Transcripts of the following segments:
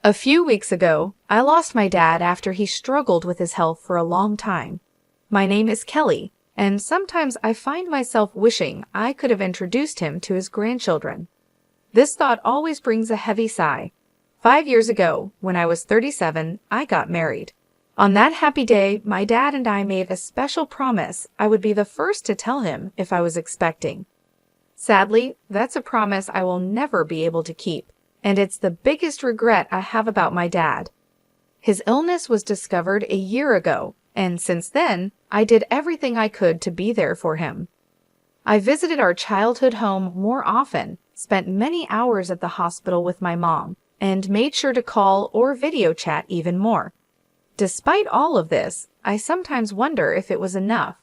A few weeks ago, I lost my dad after he struggled with his health for a long time. My name is Kelly, and sometimes I find myself wishing I could have introduced him to his grandchildren. This thought always brings a heavy sigh. 5 years ago, when I was 37, I got married. On that happy day, my dad and I made a special promise I would be the first to tell him if I was expecting. Sadly, that's a promise I will never be able to keep, and it's the biggest regret I have about my dad. His illness was discovered a year ago, and since then, I did everything I could to be there for him. I visited our childhood home more often, spent many hours at the hospital with my mom, and made sure to call or video chat even more. Despite all of this, I sometimes wonder if it was enough.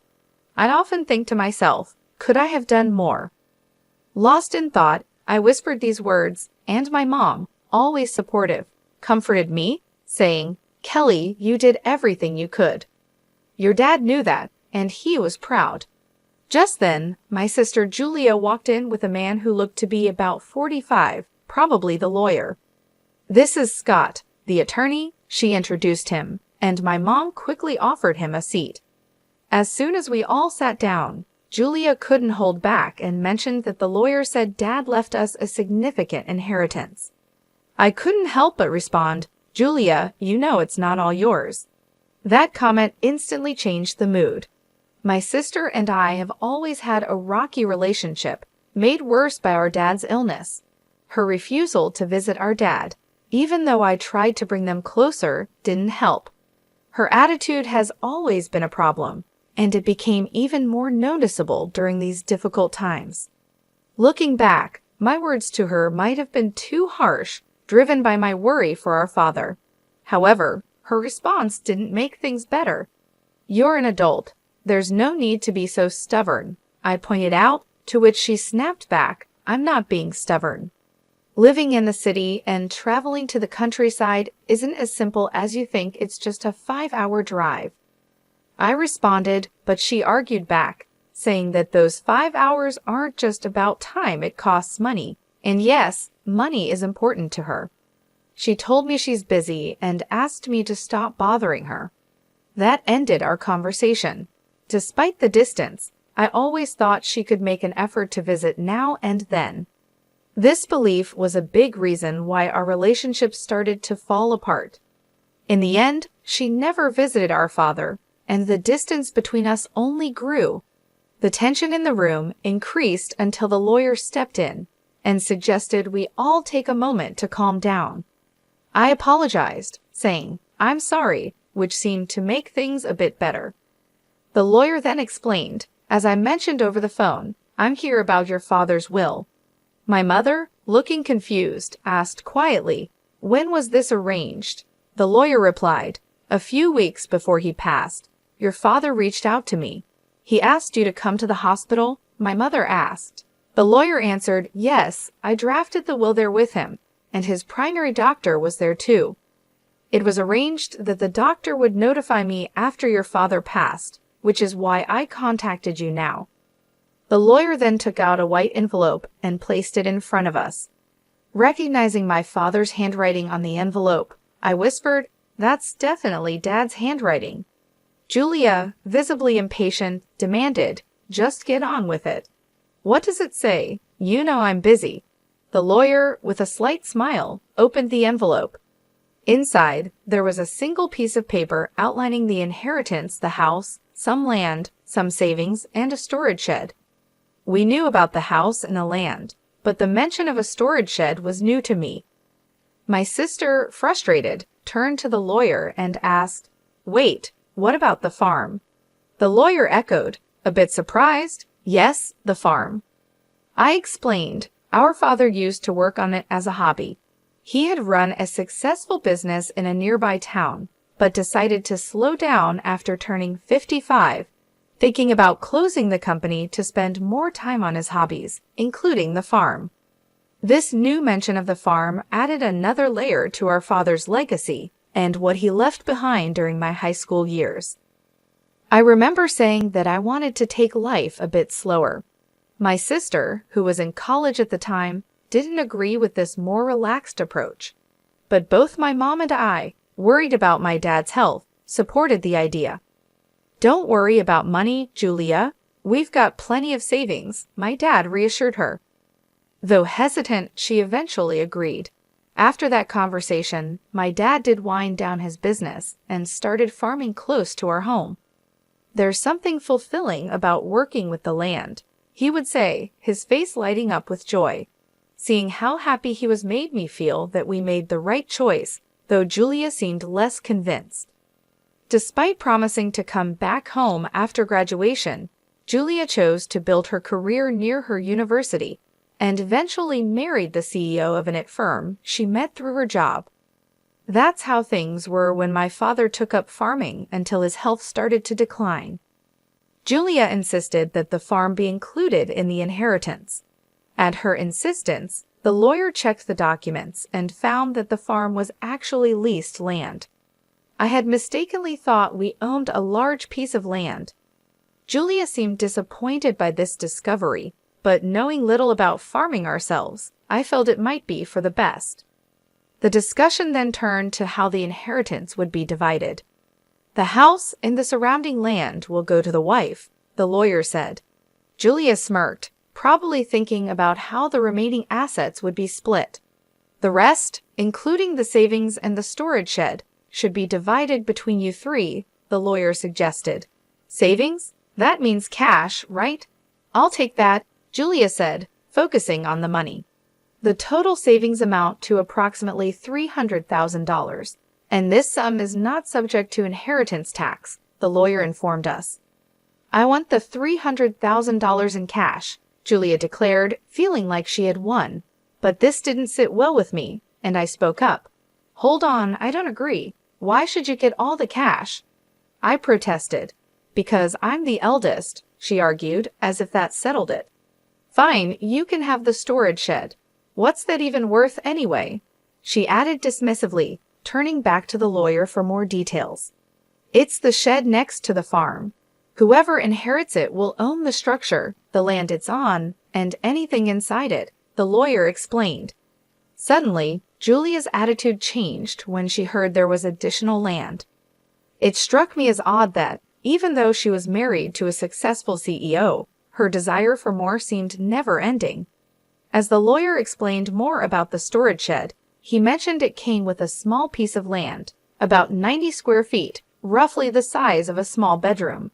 I often think to myself, could I have done more? Lost in thought, I whispered these words, and my mom, always supportive, comforted me, saying, "Kelly, you did everything you could. Your dad knew that, and he was proud." Just then, my sister Julia walked in with a man who looked to be about 45, probably the lawyer. "This is Scott, the attorney," she introduced him, and my mom quickly offered him a seat. As soon as we all sat down, Julia couldn't hold back and mentioned that the lawyer said Dad left us a significant inheritance. I couldn't help but respond, "Julia, you know it's not all yours." That comment instantly changed the mood. My sister and I have always had a rocky relationship, made worse by our dad's illness. Her refusal to visit our dad, even though I tried to bring them closer, didn't help. Her attitude has always been a problem, and it became even more noticeable during these difficult times. Looking back, my words to her might have been too harsh, driven by my worry for our father. However, her response didn't make things better. "You're an adult. There's no need to be so stubborn," I pointed out, to which she snapped back, "I'm not being stubborn. Living in the city and traveling to the countryside isn't as simple as you think. It's just a 5-hour drive." I responded, but she argued back, saying that those 5 hours aren't just about time, it costs money. And yes, money is important to her. She told me she's busy and asked me to stop bothering her. That ended our conversation. Despite the distance, I always thought she could make an effort to visit now and then. This belief was a big reason why our relationship started to fall apart. In the end, she never visited our father, and the distance between us only grew. The tension in the room increased until the lawyer stepped in and suggested we all take a moment to calm down. I apologized, saying, "I'm sorry," which seemed to make things a bit better. The lawyer then explained, "As I mentioned over the phone, I'm here about your father's will." My mother, looking confused, asked quietly, "When was this arranged?" The lawyer replied, "A few weeks before he passed. Your father reached out to me. He asked you to come to the hospital?" My mother asked. The lawyer answered, "Yes, I drafted the will there with him, and his primary doctor was there too. It was arranged that the doctor would notify me after your father passed, which is why I contacted you now." The lawyer then took out a white envelope and placed it in front of us. Recognizing my father's handwriting on the envelope, I whispered, "That's definitely Dad's handwriting." Julia, visibly impatient, demanded, "Just get on with it." "What does it say? You know I'm busy." The lawyer, with a slight smile, opened the envelope. Inside, there was a single piece of paper outlining the inheritance, the house, some land, some savings, and a storage shed. We knew about the house and the land, but the mention of a storage shed was new to me. My sister, frustrated, turned to the lawyer and asked, "Wait, what about the farm?" The lawyer echoed, a bit surprised, "Yes, the farm." I explained, our father used to work on it as a hobby. He had run a successful business in a nearby town, but decided to slow down after turning 55, thinking about closing the company to spend more time on his hobbies, including the farm. This new mention of the farm added another layer to our father's legacy and what he left behind during my high school years. I remember saying that I wanted to take life a bit slower. My sister, who was in college at the time, didn't agree with this more relaxed approach. but both my mom and I, worried about my dad's health, supported the idea. "Don't worry about money, Julia. We've got plenty of savings," my dad reassured her. Though hesitant, she eventually agreed. After that conversation, my dad did wind down his business and started farming close to our home. "There's something fulfilling about working with the land," he would say, his face lighting up with joy. Seeing how happy he was made me feel that we made the right choice, though Julia seemed less convinced. Despite promising to come back home after graduation, Julia chose to build her career near her university and eventually married the CEO of an IT firm she met through her job. That's how things were when my father took up farming until his health started to decline. Julia insisted that the farm be included in the inheritance. At her insistence, the lawyer checked the documents and found that the farm was actually leased land. I had mistakenly thought we owned a large piece of land. Julia seemed disappointed by this discovery, but knowing little about farming ourselves, I felt it might be for the best. The discussion then turned to how the inheritance would be divided. "The house and the surrounding land will go to the wife," the lawyer said. Julia smirked, probably thinking about how the remaining assets would be split. "The rest, including the savings and the storage shed, should be divided between you three," the lawyer suggested. "Savings? That means cash, right?" "I'll take that," Julia said, focusing on the money. "The total savings amount to approximately $300,000, and this sum is not subject to inheritance tax," the lawyer informed us. "I want the $300,000 in cash," Julia declared, feeling like she had won. But this didn't sit well with me, and I spoke up. "Hold on, I don't agree. Why should you get all the cash?" I protested. "Because I'm the eldest," she argued, as if that settled it. "Fine, you can have the storage shed. What's that even worth anyway?" she added dismissively, turning back to the lawyer for more details. "It's the shed next to the farm. Whoever inherits it will own the structure, the land it's on, and anything inside it," the lawyer explained. Suddenly, Julia's attitude changed when she heard there was additional land. It struck me as odd that, even though she was married to a successful CEO, her desire for more seemed never-ending. As the lawyer explained more about the storage shed, he mentioned it came with a small piece of land, about 90 square feet, roughly the size of a small bedroom.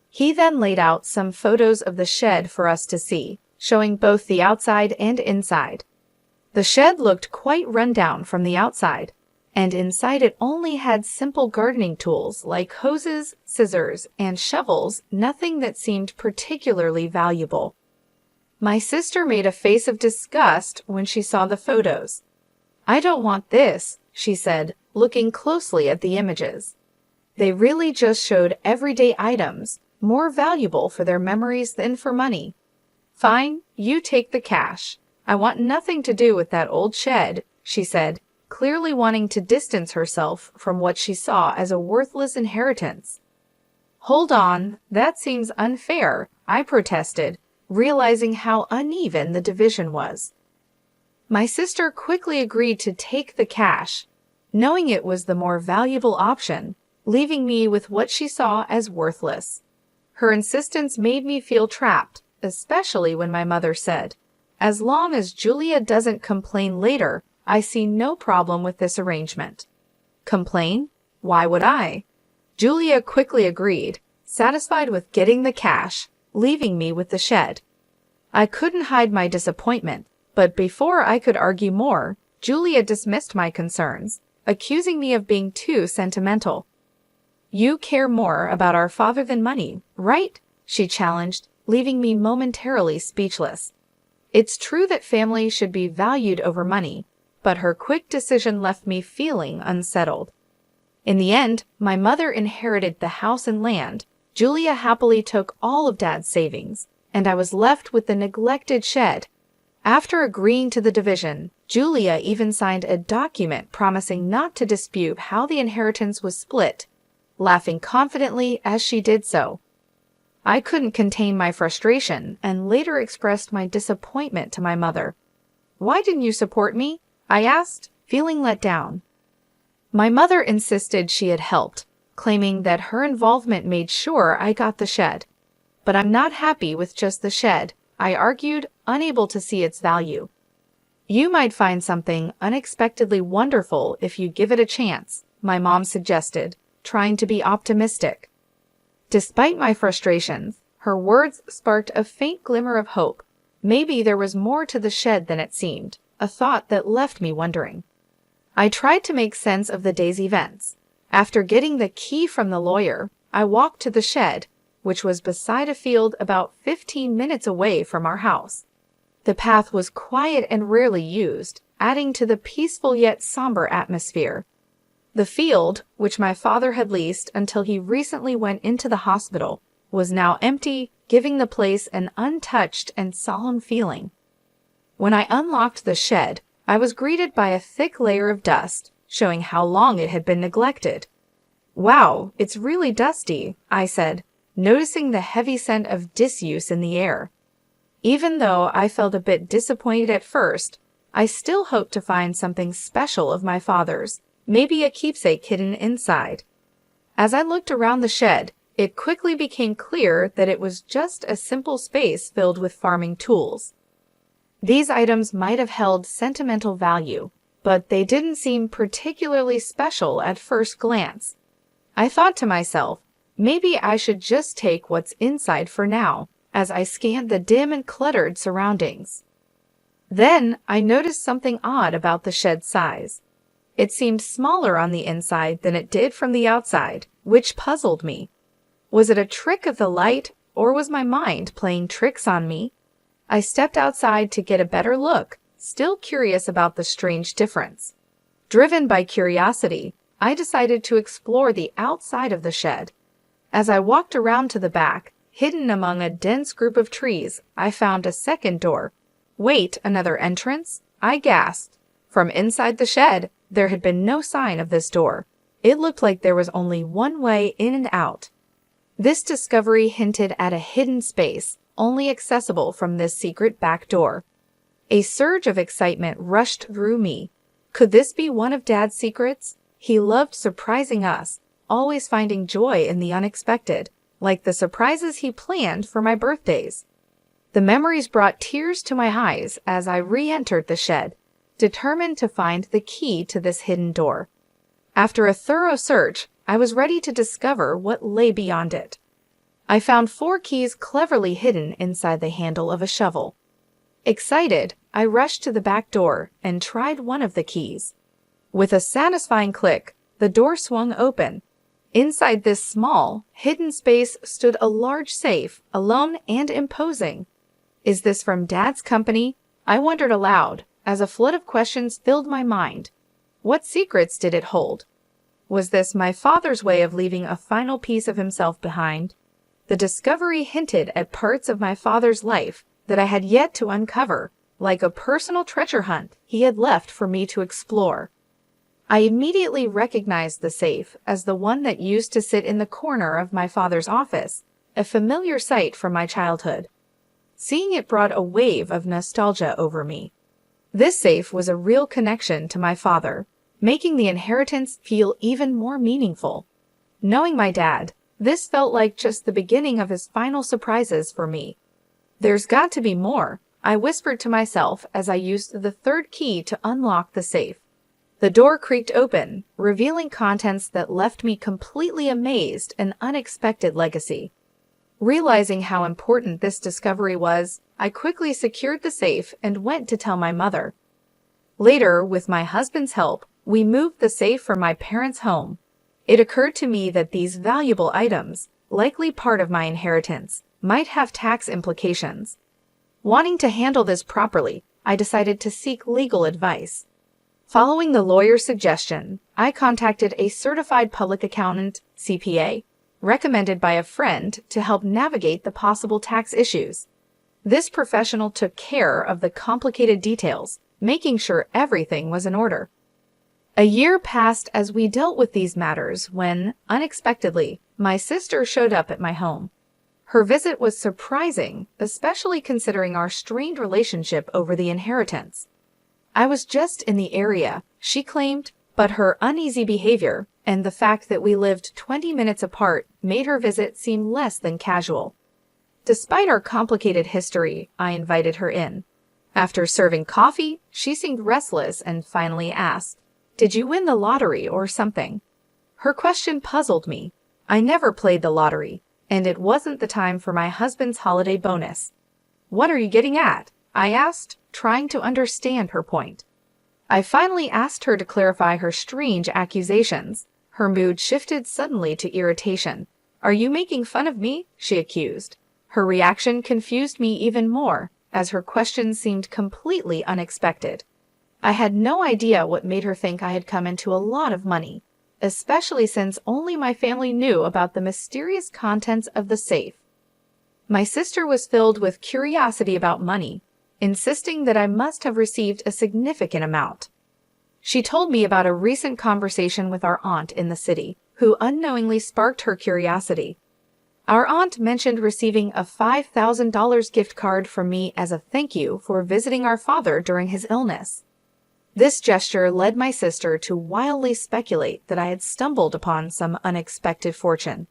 He then laid out some photos of the shed for us to see, showing both the outside and inside. The shed looked quite run down from the outside, and inside it only had simple gardening tools like hoses, scissors, and shovels, nothing that seemed particularly valuable. My sister made a face of disgust when she saw the photos. "I don't want this," she said, looking closely at the images. They really just showed everyday items, more valuable for their memories than for money. "Fine, you take the cash. I want nothing to do with that old shed," she said, clearly wanting to distance herself from what she saw as a worthless inheritance. "Hold on, that seems unfair," I protested, realizing how uneven the division was. My sister quickly agreed to take the cash, knowing it was the more valuable option, leaving me with what she saw as worthless. Her insistence made me feel trapped, especially when my mother said, "As long as Julia doesn't complain later, I see no problem with this arrangement." Complain? Why would I? Julia quickly agreed, satisfied with getting the cash, leaving me with the shed. I couldn't hide my disappointment, but before I could argue more, Julia dismissed my concerns, accusing me of being too sentimental. "You care more about our father than money, right?" she challenged, leaving me momentarily speechless. It's true that family should be valued over money, but her quick decision left me feeling unsettled. In the end, my mother inherited the house and land, Julia happily took all of Dad's savings, and I was left with the neglected shed. After agreeing to the division, Julia even signed a document promising not to dispute how the inheritance was split, laughing confidently as she did so. I couldn't contain my frustration and later expressed my disappointment to my mother. "Why didn't you support me?" I asked, feeling let down. My mother insisted she had helped, claiming that her involvement made sure I got the shed. But I'm not happy with just the shed, I argued, unable to see its value. You might find something unexpectedly wonderful if you give it a chance, my mom suggested, trying to be optimistic. Despite my frustrations, her words sparked a faint glimmer of hope. Maybe there was more to the shed than it seemed, a thought that left me wondering. I tried to make sense of the day's events. After getting the key from the lawyer, I walked to the shed, which was beside a field about 15 minutes away from our house. The path was quiet and rarely used, adding to the peaceful yet somber atmosphere. The field, which my father had leased until he recently went into the hospital, was now empty, giving the place an untouched and solemn feeling. When I unlocked the shed, I was greeted by a thick layer of dust, showing how long it had been neglected. "Wow, it's really dusty," I said, noticing the heavy scent of disuse in the air. Even though I felt a bit disappointed at first, I still hoped to find something special of my father's, maybe a keepsake hidden inside. As I looked around the shed, it quickly became clear that it was just a simple space filled with farming tools. These items might have held sentimental value, but they didn't seem particularly special at first glance. I thought to myself, maybe I should just take what's inside for now, as I scanned the dim and cluttered surroundings. Then I noticed something odd about the shed's size. It seemed smaller on the inside than it did from the outside, which puzzled me. Was it a trick of the light, or was my mind playing tricks on me? I stepped outside to get a better look, still curious about the strange difference. Driven by curiosity, I decided to explore the outside of the shed. As I walked around to the back, hidden among a dense group of trees, I found a second door. "Wait, another entrance?" I gasped. From inside the shed, there had been no sign of this door. It looked like there was only one way in and out. This discovery hinted at a hidden space, only accessible from this secret back door. A surge of excitement rushed through me. Could this be one of Dad's secrets? He loved surprising us, always finding joy in the unexpected, like the surprises he planned for my birthdays. The memories brought tears to my eyes as I re-entered the shed, determined to find the key to this hidden door. After a thorough search, I was ready to discover what lay beyond it. I found 4 keys cleverly hidden inside the handle of a shovel. Excited, I rushed to the back door and tried one of the keys. With a satisfying click, the door swung open. Inside this small, hidden space stood a large safe, alone and imposing. "Is this from Dad's company?" I wondered aloud, as a flood of questions filled my mind. What secrets did it hold? Was this my father's way of leaving a final piece of himself behind? The discovery hinted at parts of my father's life that I had yet to uncover, like a personal treasure hunt he had left for me to explore. I immediately recognized the safe as the one that used to sit in the corner of my father's office, a familiar sight from my childhood. Seeing it brought a wave of nostalgia over me. This safe was a real connection to my father, making the inheritance feel even more meaningful. Knowing my dad, this felt like just the beginning of his final surprises for me. "There's got to be more," I whispered to myself as I used the 3rd key to unlock the safe. The door creaked open, revealing contents that left me completely amazed, an unexpected legacy. Realizing how important this discovery was, I quickly secured the safe and went to tell my mother. Later, with my husband's help, we moved the safe from my parents' home. It occurred to me that these valuable items, likely part of my inheritance, might have tax implications. Wanting to handle this properly, I decided to seek legal advice. Following the lawyer's suggestion, I contacted a certified public accountant, CPA, recommended by a friend to help navigate the possible tax issues. This professional took care of the complicated details, making sure everything was in order. A year passed as we dealt with these matters when, unexpectedly, my sister showed up at my home. Her visit was surprising, especially considering our strained relationship over the inheritance. "I was just in the area," she claimed, but her uneasy behavior and the fact that we lived 20 minutes apart made her visit seem less than casual. Despite our complicated history, I invited her in. After serving coffee, she seemed restless and finally asked, "Did you win the lottery or something?" Her question puzzled me. I never played the lottery, and it wasn't the time for my husband's holiday bonus. "What are you getting at?" I asked, trying to understand her point. I finally asked her to clarify her strange accusations. Her mood shifted suddenly to irritation. "Are you making fun of me?" she accused. Her reaction confused me even more, as her question seemed completely unexpected. I had no idea what made her think I had come into a lot of money, especially since only my family knew about the mysterious contents of the safe. My sister was filled with curiosity about money, insisting that I must have received a significant amount. She told me about a recent conversation with our aunt in the city, who unknowingly sparked her curiosity. Our aunt mentioned receiving a $5,000 gift card from me as a thank you for visiting our father during his illness. This gesture led my sister to wildly speculate that I had stumbled upon some unexpected fortune.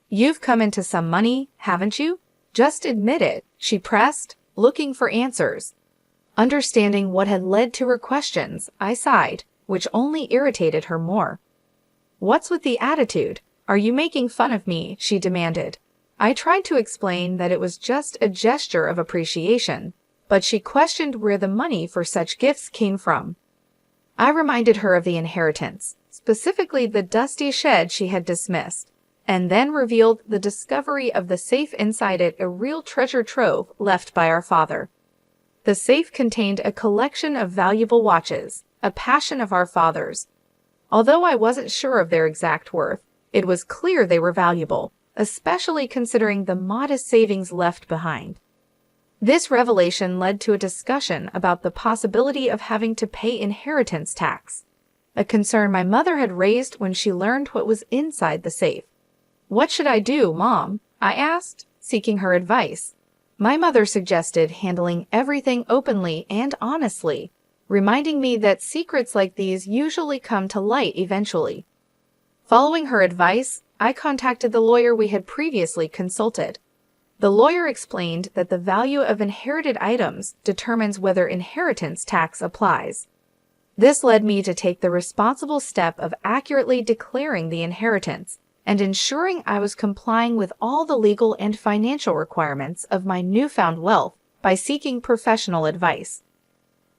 "You've come into some money, haven't you? Just admit it," she pressed, looking for answers. Understanding what had led to her questions, I sighed, which only irritated her more. "What's with the attitude? Are you making fun of me?" she demanded. I tried to explain that it was just a gesture of appreciation, but she questioned where the money for such gifts came from. I reminded her of the inheritance, specifically the dusty shed she had dismissed, and then revealed the discovery of the safe inside it, a real treasure trove left by our father. The safe contained a collection of valuable watches, a passion of our father's. Although I wasn't sure of their exact worth, it was clear they were valuable, especially considering the modest savings left behind. This revelation led to a discussion about the possibility of having to pay inheritance tax, a concern my mother had raised when she learned what was inside the safe. "What should I do, Mom?" I asked, seeking her advice. My mother suggested handling everything openly and honestly, reminding me that secrets like these usually come to light eventually. Following her advice, I contacted the lawyer we had previously consulted. The lawyer explained that the value of inherited items determines whether inheritance tax applies. This led me to take the responsible step of accurately declaring the inheritance and ensuring I was complying with all the legal and financial requirements of my newfound wealth by seeking professional advice.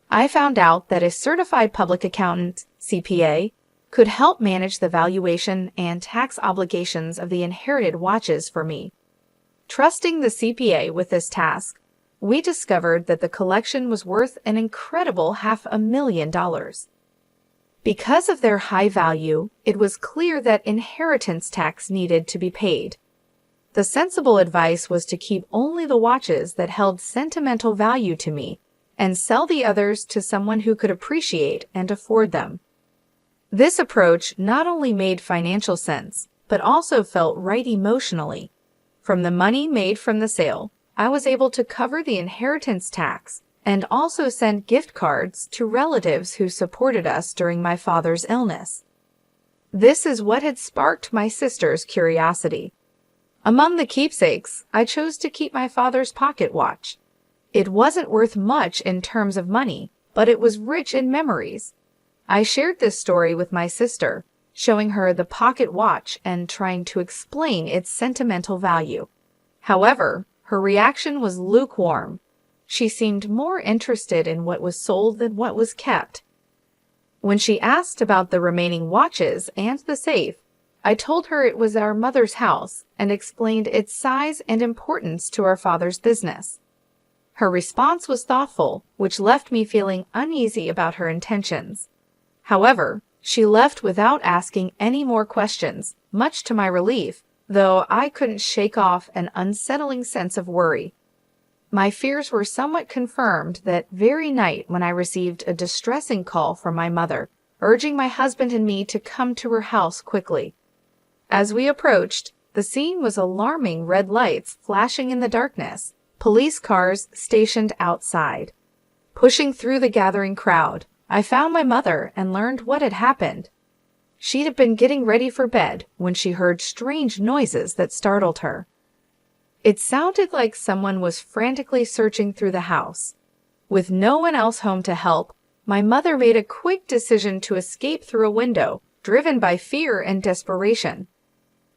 I found out that a certified public accountant, CPA, could help manage the valuation and tax obligations of the inherited watches for me. Trusting the CPA with this task, we discovered that the collection was worth an incredible $500,000. Because of their high value, it was clear that inheritance tax needed to be paid. The sensible advice was to keep only the watches that held sentimental value to me and sell the others to someone who could appreciate and afford them. This approach not only made financial sense, but also felt right emotionally. From the money made from the sale, I was able to cover the inheritance tax and also send gift cards to relatives who supported us during my father's illness. This is what had sparked my sister's curiosity. Among the keepsakes, I chose to keep my father's pocket watch. It wasn't worth much in terms of money, but it was rich in memories. I shared this story with my sister, showing her the pocket watch and trying to explain its sentimental value. However, her reaction was lukewarm. She seemed more interested in what was sold than what was kept. When she asked about the remaining watches and the safe, I told her it was our mother's house and explained its size and importance to our father's business. Her response was thoughtful, which left me feeling uneasy about her intentions. However, she left without asking any more questions, much to my relief, though I couldn't shake off an unsettling sense of worry. My fears were somewhat confirmed that very night when I received a distressing call from my mother, urging my husband and me to come to her house quickly. As we approached, the scene was alarming: red lights flashing in the darkness, police cars stationed outside. Pushing through the gathering crowd, I found my mother and learned what had happened. She'd been getting ready for bed when she heard strange noises that startled her. It sounded like someone was frantically searching through the house. With no one else home to help, my mother made a quick decision to escape through a window, driven by fear and desperation.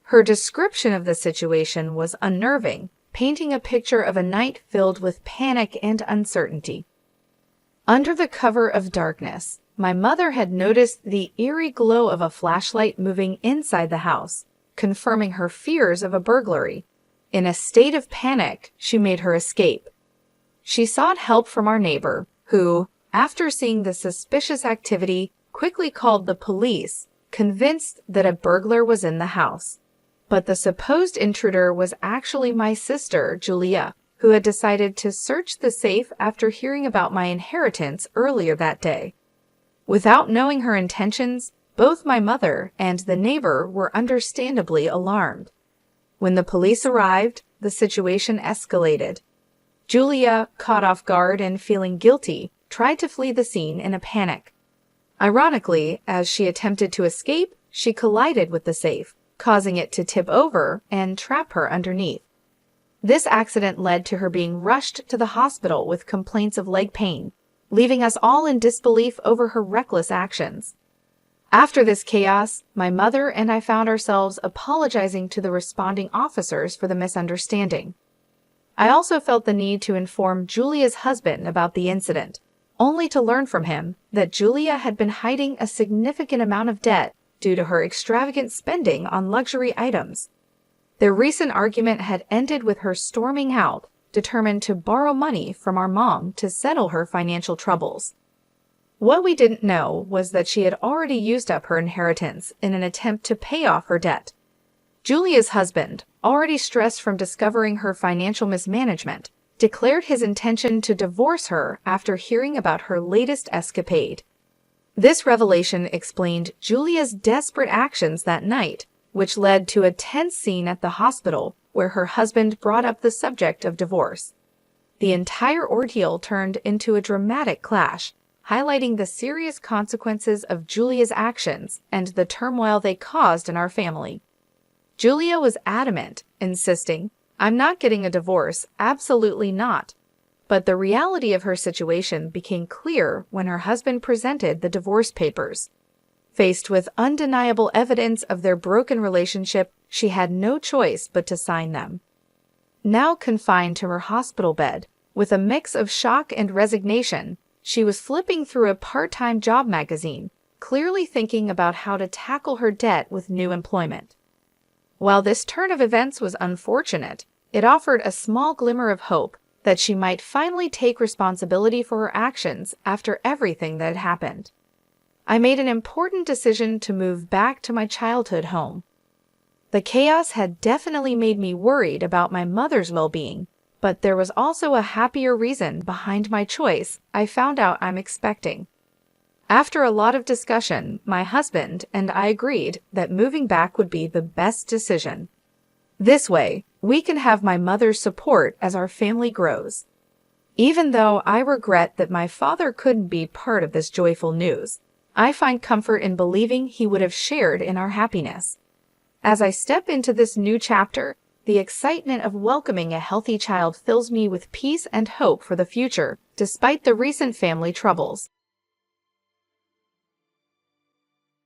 Her description of the situation was unnerving, painting a picture of a night filled with panic and uncertainty. Under the cover of darkness, my mother had noticed the eerie glow of a flashlight moving inside the house, confirming her fears of a burglary. In a state of panic, she made her escape. She sought help from our neighbor, who, after seeing the suspicious activity, quickly called the police, convinced that a burglar was in the house. But the supposed intruder was actually my sister, Julia, who had decided to search the safe after hearing about my inheritance earlier that day. Without knowing her intentions, both my mother and the neighbor were understandably alarmed. When the police arrived, the situation escalated. Julia, caught off guard and feeling guilty, tried to flee the scene in a panic. Ironically, as she attempted to escape, she collided with the safe, causing it to tip over and trap her underneath. This accident led to her being rushed to the hospital with complaints of leg pain, leaving us all in disbelief over her reckless actions. After this chaos, my mother and I found ourselves apologizing to the responding officers for the misunderstanding. I also felt the need to inform Julia's husband about the incident, only to learn from him that Julia had been hiding a significant amount of debt due to her extravagant spending on luxury items. Their recent argument had ended with her storming out, determined to borrow money from our mom to settle her financial troubles. What we didn't know was that she had already used up her inheritance in an attempt to pay off her debt. Julia's husband, already stressed from discovering her financial mismanagement, declared his intention to divorce her after hearing about her latest escapade. This revelation explained Julia's desperate actions that night, which led to a tense scene at the hospital where her husband brought up the subject of divorce. The entire ordeal turned into a dramatic clash, highlighting the serious consequences of Julia's actions and the turmoil they caused in our family. Julia was adamant, insisting, "I'm not getting a divorce, absolutely not." But the reality of her situation became clear when her husband presented the divorce papers. Faced with undeniable evidence of their broken relationship, she had no choice but to sign them. Now confined to her hospital bed, with a mix of shock and resignation, she was flipping through a part-time job magazine, clearly thinking about how to tackle her debt with new employment. While this turn of events was unfortunate, it offered a small glimmer of hope that she might finally take responsibility for her actions after everything that had happened. I made an important decision to move back to my childhood home. The chaos had definitely made me worried about my mother's well-being, but there was also a happier reason behind my choice I found out I'm expecting. After a lot of discussion, my husband and I agreed that moving back would be the best decision. This way, we can have my mother's support as our family grows. Even though I regret that my father couldn't be part of this joyful news, I find comfort in believing he would have shared in our happiness. As I step into this new chapter, the excitement of welcoming a healthy child fills me with peace and hope for the future, despite the recent family troubles.